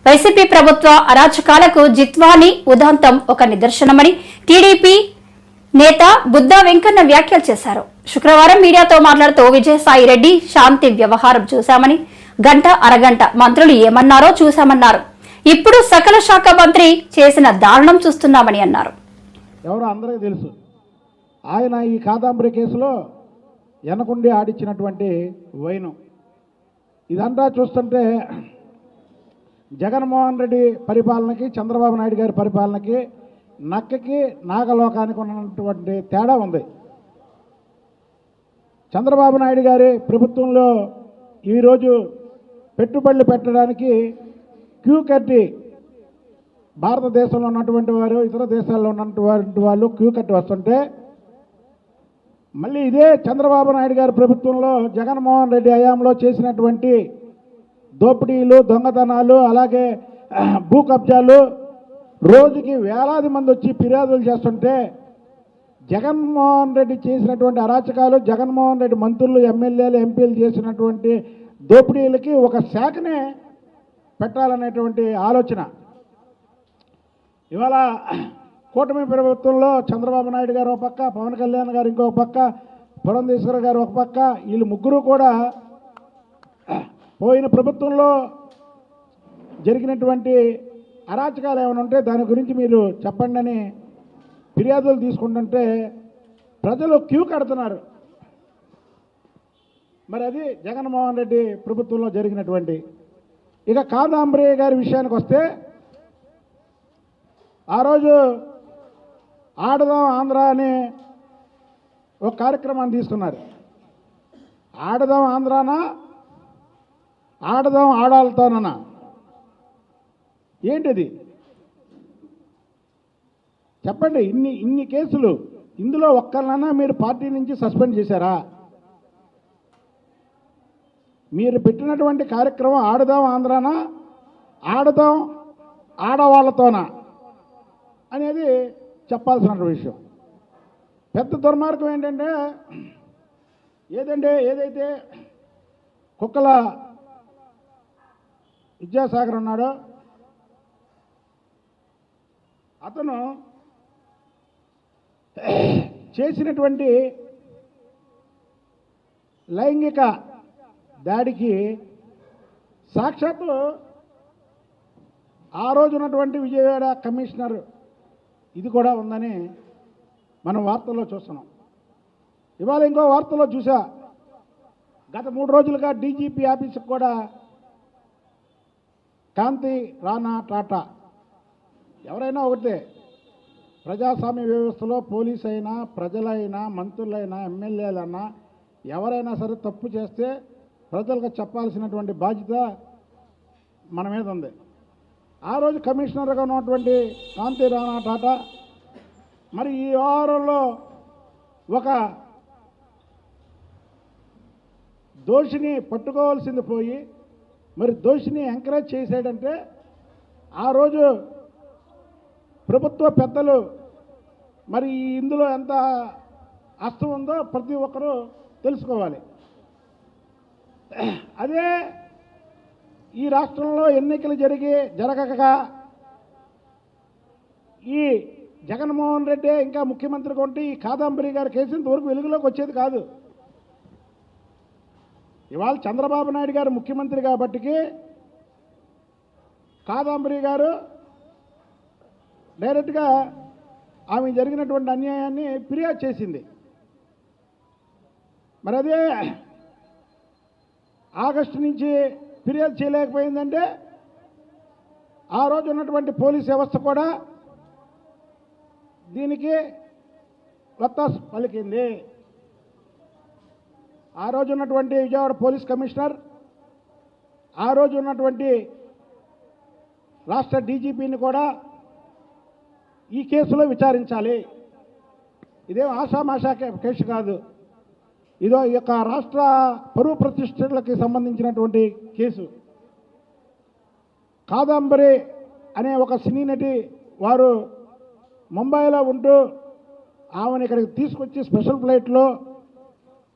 YCP ప్రభుత్వ అరాచకాలకు జిత్వాని ఉదాంతం ఒక నిదర్శనమని టీడీపీ నేత బుద్దా వెంకన్న వ్యాఖ్యలు చేశారు. శుక్రవారం మీడియాతో మాట్లాడుతూ విజయసాయి రెడ్డి శాంతి వ్యవహారం చూశామని, గంట అరగంట మంత్రులు ఏమన్నారో చూశామన్నారు. ఇప్పుడు సకల శాఖ మంత్రి చేసిన దారుణం చూస్తున్నామని అన్నారు. ఎవరో అందరికీ తెలుసు, ఆయన ఈ కాదంబరి కేసులో వెనకుండి ఆడిచ్చినటువంటి వైనం. ఇదంతా చూస్తుంటే జగన్మోహన్ రెడ్డి పరిపాలనకి, చంద్రబాబు నాయుడు గారి పరిపాలనకి, నక్కకి నాగలోకానికి ఉన్నటువంటి తేడా ఉంది. చంద్రబాబు నాయుడు గారి ప్రభుత్వంలో ఈరోజు పెట్టుబడులు పెట్టడానికి క్యూ కట్టి భారతదేశంలో ఉన్నటువంటి వారు, ఇతర దేశాల్లో ఉన్నటువంటి వాళ్ళు క్యూ కట్టి వస్తుంటే, మళ్ళీ ఇదే చంద్రబాబు నాయుడు గారి ప్రభుత్వంలో జగన్మోహన్ రెడ్డి హయాంలో చేసినటువంటి దోపిడీలు, దొంగతనాలు, అలాగే భూ కబ్జాలు, రోజుకి వేలాది మంది వచ్చి ఫిర్యాదులు చేస్తుంటే, జగన్మోహన్ రెడ్డి చేసినటువంటి అరాచకాలు, జగన్మోహన్ రెడ్డి మంత్రులు, ఎమ్మెల్యేలు, ఎంపీలు చేసినటువంటి దోపిడీలకి ఒక శాఖనే పెట్టాలనేటువంటి ఆలోచన. ఇవాళ కూటమి ప్రభుత్వంలో చంద్రబాబు నాయుడు గారు ఒక పక్క, పవన్ కళ్యాణ్ గారు ఇంకొక పక్క, పురంధేశ్వర గారు ఒక పక్క, వీళ్ళు ముగ్గురు కూడా పోయిన ప్రభుత్వంలో జరిగినటువంటి అరాచకాలు ఏమైనా ఉంటే దాని గురించి మీరు చెప్పండి అని ఫిర్యాదులు తీసుకుంటుంటే ప్రజలు క్యూ కడుతున్నారు. మరి అది జగన్మోహన్ రెడ్డి ప్రభుత్వంలో జరిగినటువంటి. ఇక కాదంబరి గారి విషయానికి వస్తే, ఆ రోజు ఆడదాం ఆంధ్ర అనే ఒక కార్యక్రమాన్ని తీసుకున్నారు. ఆడదాం ఆంధ్రానా, ఆడదాం ఆడాలతోనన్నా, ఏంటిది చెప్పండి? ఇన్ని కేసులు, ఇందులో ఒక్కరినైనా మీరు పార్టీ నుంచి సస్పెండ్ చేశారా? మీరు పెట్టినటువంటి కార్యక్రమం ఆడదాం ఆంధ్రానా, ఆడదాం ఆడవాళ్లతోనా అనేది చెప్పాల్సిన విషయం. పెద్ద దుర్మార్గం ఏంటంటే, ఏదైతే కుక్కల విద్యాసాగర్ ఉన్నాడో అతను చేసినటువంటి లైంగిక దాడికి సాక్షాత్తు ఆ రోజు ఉన్నటువంటి విజయవాడ కమిషనర్ ఇది కూడా ఉందని మనం వార్తల్లో చూస్తున్నాం. ఇవాళ ఇంకో వార్తలో చూసా, గత 3 రోజులుగా డీజీపీ ఆఫీసుకు కూడా కాంతి రాణా టాటా, ఎవరైనా ఒకటే, ప్రజాస్వామ్య వ్యవస్థలో పోలీస్ అయినా, ప్రజలైనా, మంత్రులైనా, ఎమ్మెల్యేలైనా ఎవరైనా సరే తప్పు చేస్తే ప్రజలకు చెప్పాల్సినటువంటి బాధ్యత మన మీద ఉంది. ఆ రోజు కమిషనర్గా ఉన్నటువంటి కాంతి రాణా టాటా మరి ఈ వ్యవహారంలో ఒక దోషిని పట్టుకోవాల్సింది పోయి మరి దోషిని ఎంకరేజ్ చేశాడంటే, ఆ రోజు ప్రభుత్వ పెద్దలు మరి ఇందులో ఎంత అస్తం ఉందో ప్రతి ఒక్కరూ తెలుసుకోవాలి. అదే ఈ రాష్ట్రంలో ఎన్నికలు జరగక ఈ జగన్మోహన్ రెడ్డి ఇంకా ముఖ్యమంత్రిగా ఉంటే ఈ కాదంబరి గారి కేసు ఇంతవరకు వెలుగులోకి వచ్చేది కాదు. ఇవాళ చంద్రబాబు నాయుడు గారు ముఖ్యమంత్రి కాబట్టికి కాదంబరి గారు డైరెక్ట్గా ఆమె జరిగినటువంటి అన్యాయాన్ని ఫిర్యాదు చేసింది. మరి అదే ఆగస్టు నుంచి ఫిర్యాదు చేయలేకపోయిందంటే, ఆ రోజు ఉన్నటువంటి పోలీస్ వ్యవస్థ కూడా దీనికి వత్తాసు పలికింది. ఆ రోజు ఉన్నటువంటి విజయవాడ పోలీస్ కమిషనర్, ఆ రోజు ఉన్నటువంటి రాష్ట్ర డీజీపీని కూడా ఈ కేసులో విచారించాలి. ఇదేం ఆషామాషా కేసు కాదు. ఇదో ఈ యొక్క రాష్ట్ర పరువు ప్రతిష్టలకి సంబంధించినటువంటి కేసు. కాదంబరి అనే ఒక సినీ నటి వారు ముంబైలో ఉంటూ ఆమెను ఇక్కడికి తీసుకొచ్చి స్పెషల్ ఫ్లైట్లో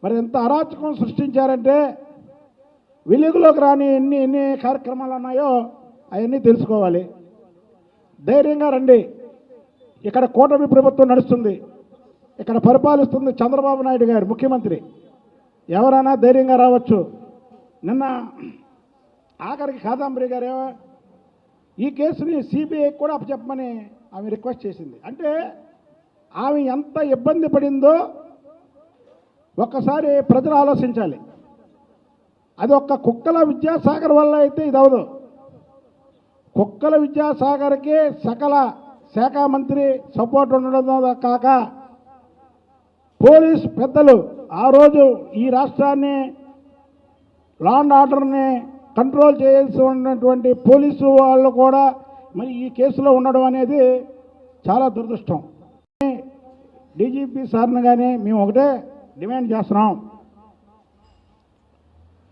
మరి ఎంత అరాచకం సృష్టించారంటే, వెలుగులోకి రాని ఎన్ని కార్యక్రమాలు ఉన్నాయో అవన్నీ తెలుసుకోవాలి. ధైర్యంగా రండి. ఇక్కడ కూటమి ప్రభుత్వం నడుస్తుంది, ఇక్కడ పరిపాలిస్తుంది చంద్రబాబు నాయుడు గారు ముఖ్యమంత్రి. ఎవరైనా ధైర్యంగా రావచ్చు. నిన్న ఆఖరికి కాదంబరి గారు ఈ కేసుని సిబిఐకి కూడా అప్పచెప్పమని ఆమె రిక్వెస్ట్ చేసింది. అంటే ఆమె ఎంత ఇబ్బంది పడిందో ఒక్కసారి ప్రజలు ఆలోచించాలి. అది ఒక్క కుక్కల విద్యాసాగర్ వల్ల అయితే ఇది అవదు. కుక్కల విద్యాసాగర్కి సకల శాఖ మంత్రి సపోర్ట్ ఉండడం కాక పోలీస్ పెద్దలు ఆ రోజు ఈ రాష్ట్రాన్ని లా అండ్ ఆర్డర్ని కంట్రోల్ చేయాల్సి ఉన్నటువంటి పోలీసు వాళ్ళు కూడా మరి ఈ కేసులో ఉండడం అనేది చాలా దురదృష్టం. డీజీపీ సార్ని కానీ మేము ఒకటే డిమాండ్ చేస్తున్నాం.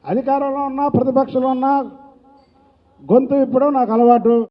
అధికారంలో ఉన్నా ప్రతిపక్షంలో ఉన్నా గొంతు ఇప్పడం నాకు అలవాటు.